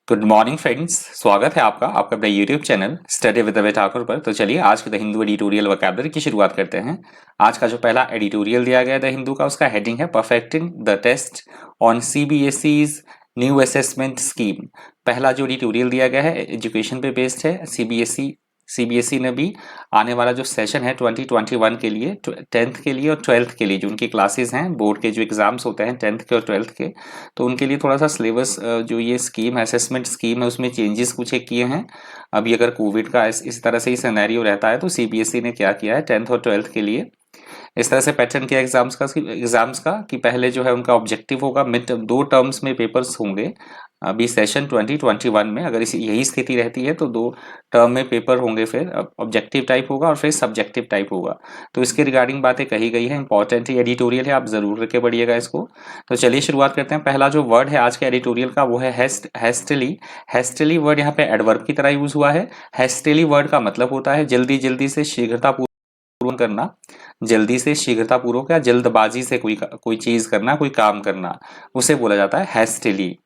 Good morning friends, स्वागत है आपका अपने यूट्यूब चैनल स्टडी विद अभय ठाकुर पर। तो चलिए आज के द हिंदू एडिटोरियल वोकैबुलरी की शुरुआत करते हैं। आज का जो पहला एडिटोरियल दिया गया है द हिंदू का, उसका हेडिंग है perfecting the test on CBSE's new assessment scheme. पहला जो एडिटोरियल दिया गया है एजुकेशन पे बेस्ड है। सीबीएसई ने भी आने वाला जो सेशन है 2021 के लिए, 10th के लिए और 12th के लिए जो उनकी क्लासेस हैं, बोर्ड के जो एग्जाम्स होते हैं 10th के और 12th के, तो उनके लिए थोड़ा सा सिलेबस जो ये स्कीम है, असेसमेंट स्कीम है, उसमें चेंजेस कुछ एक किए हैं। अभी अगर कोविड का इस तरह से ही सिनेरियो रहता है तो सीबीएसई ने क्या किया है 10th और 12th के लिए इस तरह से पैटर्न किया एग्जाम्स का कि पहले जो है उनका ऑब्जेक्टिव होगा, मिड 2 टर्म्स में पेपर्स होंगे। अभी सेशन 2021 में अगर यही स्थिति रहती है तो 2 टर्म में पेपर होंगे, फिर ऑब्जेक्टिव टाइप होगा और फिर सब्जेक्टिव टाइप होगा। तो इसके रिगार्डिंग बातें कही गई है, इंपॉर्टेंट एडिटोरियल है, आप जरूर रखे पढ़िएगा इसको। तो चलिए शुरुआत करते हैं। पहला जो वर्ड है आज के एडिटोरियल का वो है हेस्टली। हेस्टली वर्ड यहाँ पे एडवर्ब की तरह यूज हुआ है। हेस्टली वर्ड का मतलब होता है जल्दी जल्दी से, शीघ्रतापूर्वक करना, जल्दी से शीघ्रतापूर्वक या जल्दबाजी से कोई चीज करना, कोई काम करना, उसे बोला जाता है हेस्टिली।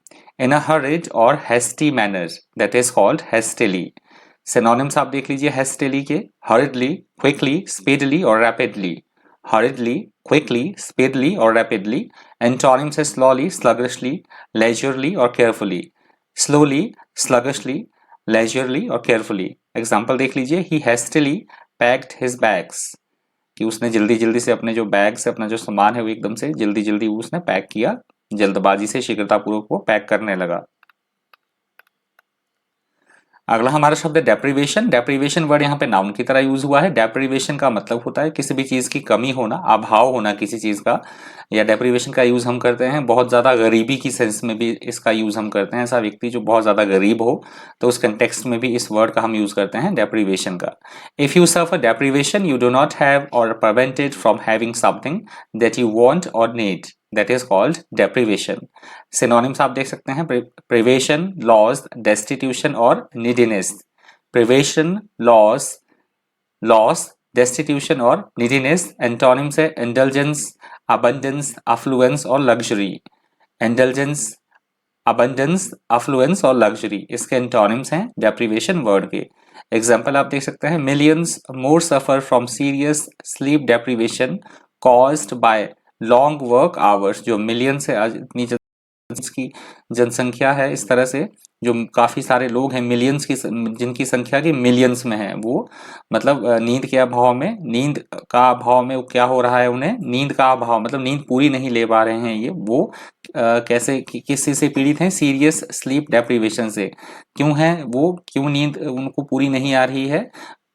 इन अ हरिड और hasty manner, that is called hastily. Synonyms आप देख लीजिए हेस्टिली के, हरिडली, क्विकली, स्पीडली और रैपिडली। हरिडली, क्विकली, स्पीडली और रैपिडली। एंटोनिम्स है स्लोली, स्लगिशली, लेजरली और केयरफुली। स्लोली, स्लगिशली, लेजरली और केयरफुली। एग्जाम्पल देख लीजिए, he hastily packed his bags, कि उसने जल्दी जल्दी से अपने जो बैग्स, अपना जो सामान है वो एकदम से जल्दी जल्दी उसने पैक किया, जल्दबाजी से शीघ्रतापूर्वक वो पैक करने लगा। अगला हमारा शब्द है डेप्रीवेशन। डेप्रीवेशन वर्ड यहाँ पे नाउन की तरह यूज हुआ है। डेप्रीवेशन का मतलब होता है किसी भी चीज की कमी होना, अभाव होना किसी चीज का। या डेप्रीवेशन का यूज हम करते हैं बहुत ज्यादा गरीबी की सेंस में भी इसका यूज हम करते हैं। ऐसा व्यक्ति जो बहुत ज्यादा गरीब हो तो उस कंटेक्स्ट में भी इस वर्ड का हम यूज करते हैं, डेप्रीवेशन का। If you suffer deprivation you do not have or prevented from having something that you want or need, that is called deprivation. Synonyms आप देख सकते हैं, प्रिवेशन, लॉस, डेस्टिट्यूशन और नीडीनेस। प्रिवेशन, लॉस, डेस्टिट्यूशन और neediness. Antonyms है indulgence, abundance, affluence और luxury. Indulgence, abundance, affluence और luxury इसके एंटोनिम्स हैं डेप्रीवेशन वर्ड के। एग्जाम्पल आप देख सकते हैं, millions more suffer from serious sleep deprivation caused by long work hours. जो मिलियंस है, आज इतनी की जनसंख्या है, इस तरह से जो काफी सारे लोग हैं मिलियंस की, जिनकी संख्या की मिलियंस में है, वो मतलब नींद के अभाव में, नींद का अभाव में क्या हो रहा है, उन्हें नींद का अभाव मतलब नींद पूरी नहीं ले पा रहे हैं। ये वो कैसे किस चीज से पीड़ित हैं, सीरियस स्लीप डेप्रीवेशन से। क्यों है वो, क्यों नींद उनको पूरी नहीं आ रही है,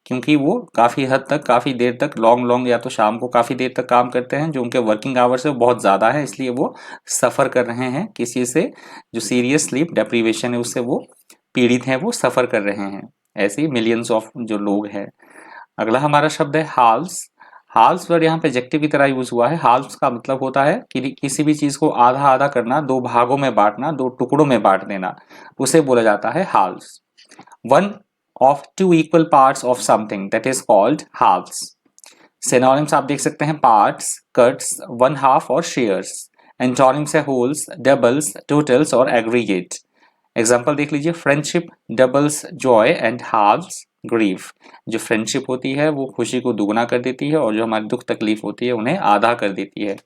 क्योंकि वो काफ़ी हद तक, काफ़ी देर तक लॉन्ग या तो शाम को काफ़ी देर तक काम करते हैं, जो उनके वर्किंग आवर्स है वो बहुत ज़्यादा है, इसलिए वो सफ़र कर रहे हैं किसी से, जो सीरियस स्लीप डेप्रीवेशन है उससे वो पीड़ित हैं, वो सफ़र कर रहे हैं। ऐसे ही मिलियंस ऑफ जो लोग हैं। अगला हमारा शब्द है हाल्स। हाल्स वर्ड यहाँ पे एडजेक्टिव की तरह यूज हुआ है। हाल्स का मतलब होता है कि किसी भी चीज को आधा आधा करना, 2 भागों में बांटना, 2 टुकड़ों में बांट देना, उसे बोला जाता है halves. One of two equal parts of something that is called halves. Synonyms आप देख सकते हैं, parts, cuts, one half और shares. Antonyms है wholes, doubles, totals और aggregate. Example देख लीजिए, friendship doubles joy and halves grief. जो friendship होती है वो खुशी को दुगना कर देती है और जो हमारी दुख तकलीफ होती है उन्हें आधा कर देती है।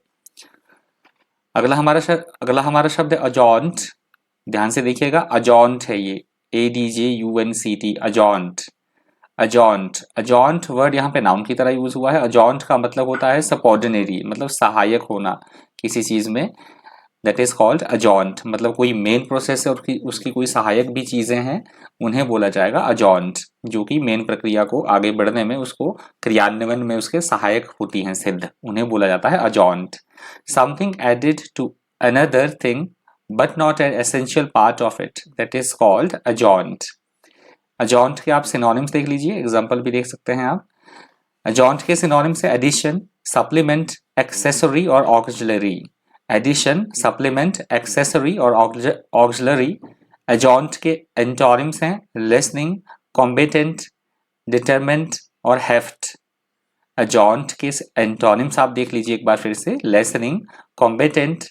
अगला हमारा शब्द है अजॉन्ट। ध्यान से देखिएगा, अजॉन्ट है ये, ADJUNCT, अजॉन्ट। अजॉन्ट वर्ड यहाँ पे नाउन की तरह यूज हुआ है। अजॉन्ट का मतलब होता है सबऑर्डिनरी, मतलब सहायक होना किसी चीज में, दैट इज कॉल्ड अजॉन्ट। मतलब कोई मेन प्रोसेस है और उसकी कोई सहायक भी चीजें हैं, उन्हें बोला जाएगा अजॉन्ट, जो कि मेन प्रक्रिया को आगे बढ़ने में, उसको क्रियान्वयन में उसके सहायक होती हैं सिद्ध, उन्हें बोला जाता है adjunct. Something added to another thing but not an essential part of it, that is called adjunct. Adjunct के आप सिनोनिम्स देख लीजिए, एग्जाम्पल भी देख सकते हैं आप। अजॉन्ट के सिनोनिम्स है एडिशन, सप्लीमेंट, एक्सेसरी और ऑक्सिलरी। एडिशन, सप्लीमेंट, एक्सेसरी और ऑक्सिलरी। अजॉन्ट के एंटोनिम्स हैं लिसनिंग, कॉम्बिटेंट, डिटरमेंट और हेफ्ट। अजॉन्ट के एंटोनिम्स आप देख लीजिए एक बार फिर से, लिसनिंग, कॉम्बिटेंट,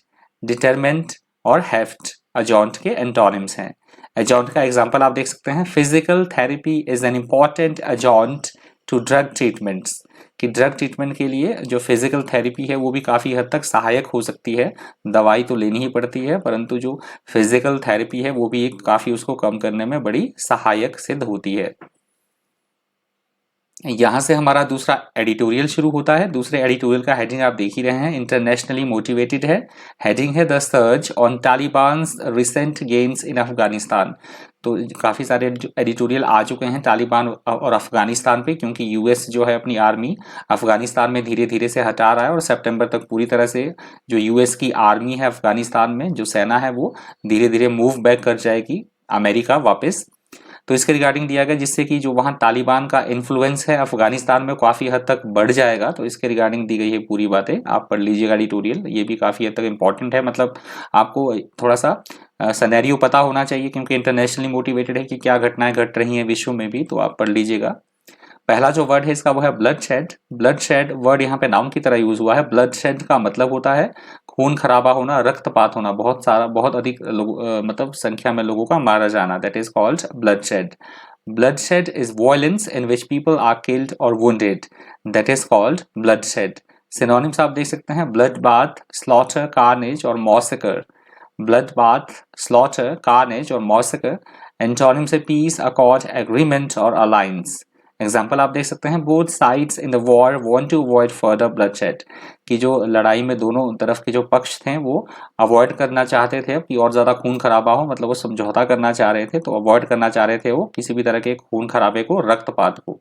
डिटरमेंट और हेफ्ट अजॉन्ट के एंटोनिम्स हैं। एजॉन्ट का एग्जाम्पल आप देख सकते हैं, physical therapy is an important adjunct to drug treatments, कि ड्रग ट्रीटमेंट के लिए जो फिजिकल थेरेपी है वो भी काफ़ी हद तक सहायक हो सकती है। दवाई तो लेनी ही पड़ती है, परंतु जो फिजिकल थेरेपी है वो भी एक काफ़ी उसको कम करने में बड़ी सहायक सिद्ध होती है। यहाँ से हमारा दूसरा एडिटोरियल शुरू होता है। दूसरे एडिटोरियल का हेडिंग आप देख ही रहे हैं, इंटरनेशनली मोटिवेटेड है। हेडिंग है the search on Taliban's recent gains in Afghanistan. तो काफ़ी सारे एडिटोरियल आ चुके हैं तालिबान और अफगानिस्तान पे, क्योंकि यूएस जो है अपनी आर्मी अफगानिस्तान में धीरे धीरे से हटा रहा है और सितंबर तक पूरी तरह से जो यूएस की आर्मी है अफगानिस्तान में जो सेना है वो धीरे धीरे मूव बैक कर जाएगी अमेरिका वापस। तो इसके रिगार्डिंग दिया गया जिससे कि जो वहाँ तालिबान का इन्फ्लुएंस है अफगानिस्तान में काफ़ी हद तक बढ़ जाएगा। तो इसके रिगार्डिंग दी गई है पूरी बातें, आप पढ़ लीजिएगा एडिटोरियल, ये भी काफ़ी हद तक इम्पॉर्टेंट है। मतलब आपको थोड़ा सा सिनेरियो पता होना चाहिए, क्योंकि इंटरनेशनली मोटिवेटेड है कि क्या घटनाएं घट रही हैं विश्व में भी, तो आप पढ़ लीजिएगा। पहला जो वर्ड है इसका वो है blood shed. Blood shed word यहाँ पे नाउन की तरह यूज हुआ है। ब्लड शेड का मतलब होता है खून खराबा होना, रक्तपात होना, बहुत सारा बहुत अधिक मतलब संख्या में लोगों का मारा जाना, that is called bloodshed. Bloodshed is violence in which people are killed or wounded, that is called bloodshed. Synonyms आप देख सकते हैं, ब्लड बाथ, स्लॉटर, कार्नेज और massacre. Bloodbath, slaughter, carnage और massacre. Antonym से peace, accord, agreement और alliance. Example आप देख सकते हैं, both sides in the war want to avoid further bloodshed, कि जो लड़ाई में दोनों तरफ के जो पक्ष थे वो अवॉइड करना चाहते थे कि और ज्यादा खून खराबा हो, मतलब वो समझौता करना चाह रहे थे, तो अवॉइड करना चाह रहे थे वो किसी भी तरह के खून खराबे को, रक्तपात को।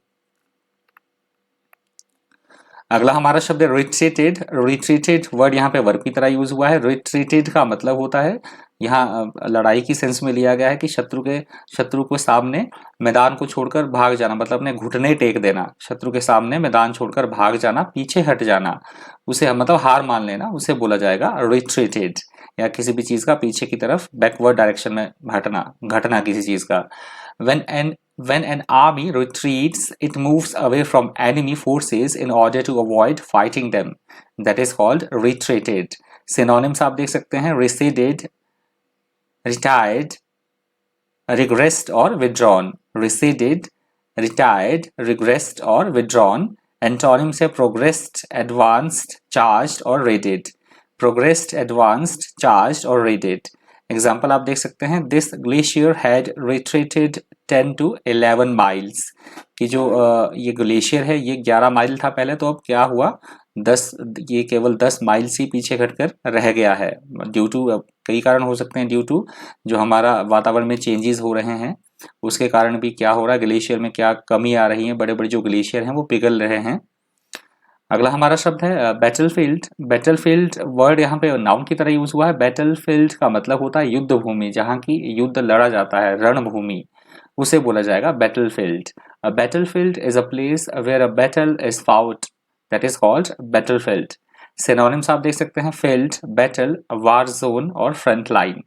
अगला हमारा शब्द है रिट्रीटेड। रिट्रीटेड वर्ड यहाँ पे वर्ब की तरह यूज हुआ है। रिट्रीटेड का मतलब होता है, यहाँ लड़ाई की सेंस में लिया गया है कि शत्रु को सामने मैदान को छोड़कर भाग जाना, मतलब अपने घुटने टेक देना, शत्रु के सामने मैदान छोड़कर भाग जाना, पीछे हट जाना, उसे मतलब हार मान लेना, उसे बोला जाएगा रिट्रीटेड। या किसी भी चीज का पीछे की तरफ बैकवर्ड डायरेक्शन में हटना, घटना किसी चीज का। When an army retreats, it moves away from enemy forces in order to avoid fighting them. That is called retreated. Synonyms आप देख सकते हैं, receded, retired, regressed और withdrawn. Receded, retired, regressed और withdrawn. Antonyms है progressed, advanced, charged और raided. Progressed, advanced, charged और raided. Example आप देख सकते हैं, this glacier had retreated 10 to 11 miles, कि जो ये ग्लेशियर है ये 11 माइल था पहले, तो अब क्या हुआ, 10, ये केवल 10 माइल ही पीछे हटकर रह गया है। ड्यू टू कई कारण हो सकते हैं, ड्यू टू जो हमारा वातावरण में चेंजेस हो रहे हैं उसके कारण भी क्या हो रहा है, ग्लेशियर में क्या कमी आ रही है, बड़े बड़े जो ग्लेशियर हैं वो पिघल रहे हैं। अगला हमारा शब्द है बैटलफील्ड। बैटलफील्ड वर्ड यहाँ पे नाउन की तरह यूज हुआ है। बैटलफील्ड का मतलब होता है युद्ध भूमि, जहाँ की युद्ध लड़ा जाता है, रणभूमि, उसे बोला जाएगा battlefield. A battlefield is a place where a battle is fought, that is called battlefield. Synonyms आप देख सकते हैं, फील्ड, बैटल, वार जोन और front line.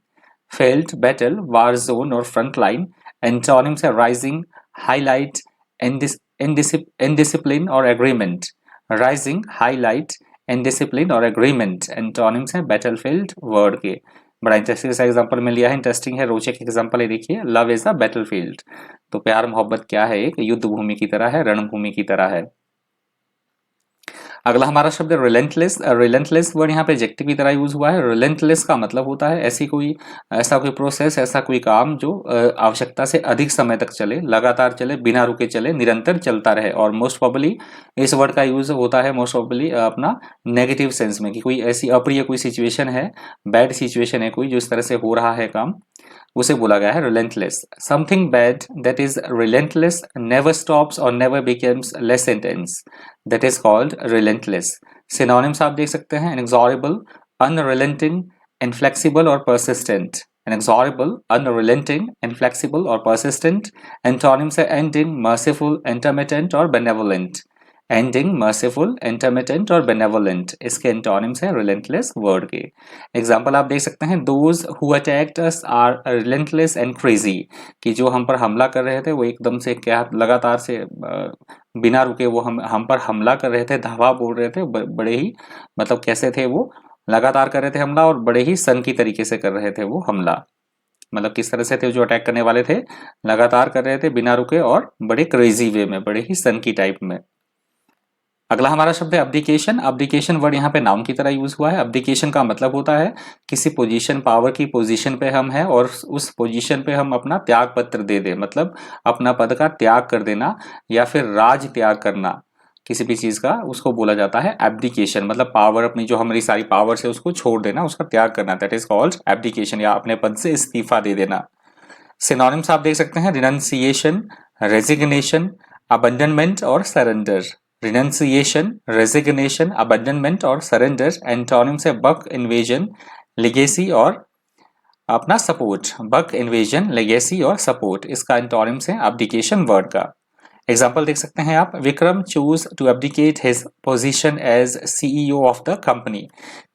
Field, battle, war zone और फ्रंट लाइन। एंटोनिम्स है राइजिंग, हाईलाइट, इनडिसिप्लिन और agreement. Rising, highlight, indiscipline और agreement antonyms हैं बैटलफील्ड वर्ड के। बड़ा इंटरेस्टिंग सा एग्जांपल में लिया है, इंटरेस्टिंग है, रोचक एग्जांपल है, देखिए, लव इज द बैटलफील्ड। तो प्यार मोहब्बत क्या है, एक युद्ध भूमि की तरह है, रणभूमि की तरह है। अगला हमारा शब्द है रिलेंटलेस। रिलेंटलेस वर्ड यहाँ पे एडजेक्टिव की तरह यूज हुआ है। रिलेंटलेस का मतलब होता है ऐसा कोई प्रोसेस, ऐसा कोई काम जो आवश्यकता से अधिक समय तक चले, लगातार चले, बिना रुके चले, निरंतर चलता रहे। और मोस्ट प्रोबेबली इस वर्ड का यूज होता है मोस्ट प्रोबेबली अपना नेगेटिव सेंस में, कि कोई ऐसी अप्रिय कोई सिचुएशन है, बैड सिचुएशन है कोई, जो इस तरह से हो रहा है काम, उसे बोला गया है relentless. Something bad that is relentless never stops or never becomes less intense, that is called relentless. Synonyms आप देख सकते हैं, इनएक्सॉरेबल, अनरिलेंटिंग, इनफ्लेक्सिबल और परसिस्टेंट। इनएक्सॉरेबल, अनरिलेंटिंग, इनफ्लेक्सिबल और परसिस्टेंट। एंटोनिम्स है एंडिंग, मर्सीफुल, इंटरमिटेंट और बेनेवोलेंट। एंडिंग, मर्सीफुल, इंटरमिटेंट और benevolent इसके एंटोनिम्स हैं रिलेंटलेस वर्ड के। एग्जाम्पल आप देख सकते हैं, those who attacked us are relentless and crazy, कि जो हम पर हमला कर रहे थे वो एकदम से क्या लगातार से बिना रुके वो हम पर हमला कर रहे थे, धावा बोल रहे थे, बड़े ही मतलब कैसे थे वो, लगातार कर रहे थे हमला और बड़े ही सन की तरीके से कर रहे थे वो हमला। मतलब किस तरह से थे जो अटैक करने वाले थे, लगातार कर रहे थे बिना रुके और बड़े क्रेजी वे में, बड़े ही सनकी टाइप में। अगला हमारा शब्द है अब्डिकेशन। अब्डिकेशन वर्ड यहाँ पे नाउन की तरह यूज हुआ है। अब्डिकेशन का मतलब होता है किसी पोजीशन, पावर की पोजीशन पे हम हैं और उस पोजीशन पे हम अपना त्याग पत्र दे दें, मतलब अपना पद का त्याग कर देना या फिर राज त्याग करना किसी भी चीज का, उसको बोला जाता है एब्डिकेशन। मतलब पावर, अपनी जो हमारी सारी पावर है उसको छोड़ देना, उसका त्याग करना, दैट इज कॉल्ड एब्डिकेशन, या अपने पद से इस्तीफा दे देना। सिनोनिम्स आप देख सकते हैं, रिनंसिएशन, रेजिग्नेशन, अबंडनमेंट और सरेंडर। रिनंसिएशन, रेजिग्नेशन, अबंडनमेंट और सरेंडर एंटोनिम्स है बक इन्वेजन, लेगेसी और अपना सपोर्ट। बक इन्वेजन, लेगेसी और सपोर्ट, इसका एंटोनिम्स है अब्डिकेशन वर्ड का। एग्जाम्पल देख सकते हैं आप, Vikram choose to abdicate his position as CEO of the company,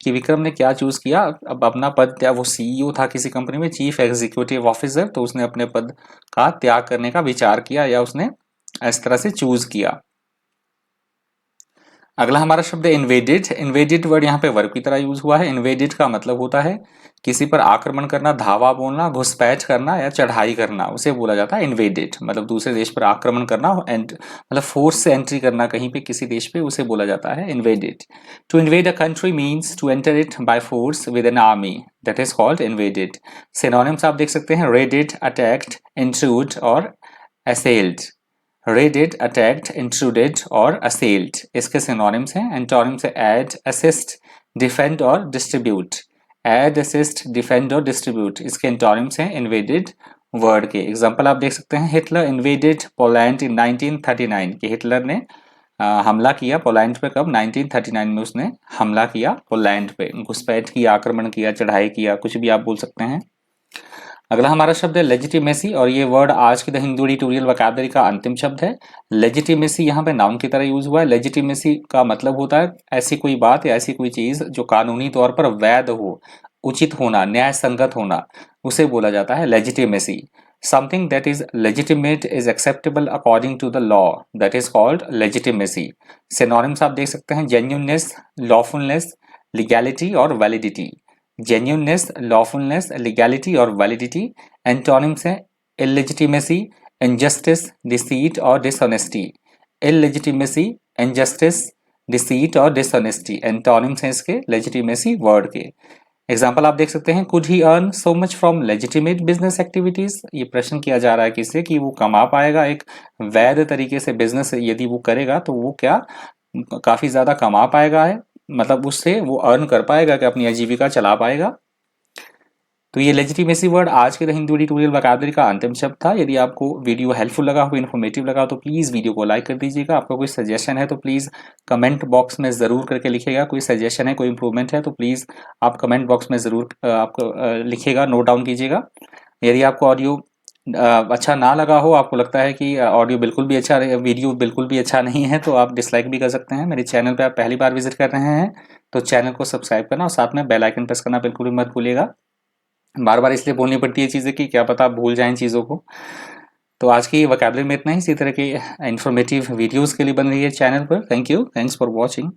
कि विक्रम ने क्या चूज किया, अब अपना पद, क्या वो सीईओ था किसी कंपनी में, चीफ एग्जीक्यूटिव ऑफिसर, तो उसने अपने पद का त्याग करने का विचार किया या उसने इस तरह से चूज किया। अगला हमारा शब्द है इन्वेडेड। इन्वेडेड वर्ड यहाँ पे वर्ब की तरह यूज हुआ है। इन्वेडेड का मतलब होता है किसी पर आक्रमण करना, धावा बोलना, घुसपैठ करना या चढ़ाई करना, उसे बोला जाता है इन्वेडेड। मतलब दूसरे देश पर आक्रमण करना, मतलब फोर्स से एंट्री करना कहीं पे किसी देश पे, उसे बोला जाता है invaded. To invade a country means to enter it by force with an army, that is called invaded. Synonyms आप देख सकते हैं, रेडेड, अटैक्ड, इंट्रूड और असेल्ड। रेडेड, अटैक्ड, इंट्रूडेड और असेल्ड, इसके सिनोनिम्स हैं। एंटोनिम्स है ऐड, असिस्ट, डिफेंड और डिस्ट्रीब्यूट। ऐड, असिस्ट, डिफेंड और डिस्ट्रीब्यूट, इसके एंटोनिम्स हैं इन्वेडेड वर्ड के। एग्जांपल आप देख सकते हैं, हिटलर इन्वेडेड पोलैंड इन 1939, कि हिटलर ने हमला किया पोलैंड पे, कब, 1939 में उसने हमला किया पोलैंड पे, घुसपैठ किया, आक्रमण किया, चढ़ाई किया, कुछ भी आप बोल सकते हैं। अगला हमारा शब्द है लेजिटिमेसी, और ये वर्ड आज की द हिंदू एडिटोरियल वोकैबुलरी का अंतिम शब्द है। लेजिटिमेसी यहाँ पे नाउन की तरह यूज हुआ है। लेजिटिमेसी का मतलब होता है ऐसी कोई बात या ऐसी कोई चीज जो कानूनी तौर पर वैध हो, उचित होना, न्याय संगत होना, उसे बोला जाता है legitimacy. Something that is legitimate is acceptable according to the law, that is called legitimacy. Synonyms आप देख सकते हैं, जेन्युइननेस, लॉफुलनेस, लीगैलिटी और वैलिडिटी। जेन्युइननेस, लॉफुलनेस, लीगैलिटी और वैलिडिटी। एंटोनिम्स हैं इलेजिटिमेसी, इनजस्टिस, डिसीट और डिसऑनेस्टी। इलेजिटिमेसी, इनजस्टिस, डिसीट और dishonesty, antonyms हैं इसके लेजिटिमेसी वर्ड के। एग्जाम्पल आप देख सकते हैं, could he earn so much from legitimate business activities. ये प्रश्न किया जा रहा है किससे, कि वो कमा पाएगा एक वैध तरीके से बिजनेस यदि वो करेगा तो वो क्या काफी ज्यादा कमा पाएगा है, मतलब उससे वो अर्न कर पाएगा कि अपनी आजीविका चला पाएगा। तो ये लेजिटिमेसी वर्ड आज के द हिंदू एडिटोरियल वोकैबुलरी का अंतिम शब्द था। यदि आपको वीडियो हेल्पफुल लगा हो, इन्फॉर्मेटिव लगा तो प्लीज़ वीडियो को लाइक कर दीजिएगा। आपका कोई सजेशन है तो प्लीज़ कमेंट बॉक्स में ज़रूर करके लिखिएगा। कोई सजेशन है, कोई इंप्रूवमेंट है तो प्लीज़ आप कमेंट बॉक्स में ज़रूर आपको लिखिएगा, नोट डाउन कीजिएगा। यदि आपको ऑडियो अच्छा ना लगा हो, आपको लगता है कि ऑडियो बिल्कुल भी अच्छा, वीडियो बिल्कुल भी अच्छा नहीं है, तो आप डिसलाइक भी कर सकते हैं। मेरे चैनल पे आप पहली बार विजिट कर रहे हैं तो चैनल को सब्सक्राइब करना और साथ में बेल आइकन प्रेस करना बिल्कुल भी मत भूलिएगा। बार बार इसलिए बोलनी पड़ती है चीज़ें कि क्या पता आप भूल जाएं चीज़ों को। तो आज की वोकैबुलरी में इतना ही। इसी तरह की इन्फॉर्मेटिव वीडियोज़ के लिए बन रही है चैनल पर। Thank you, thanks for watching.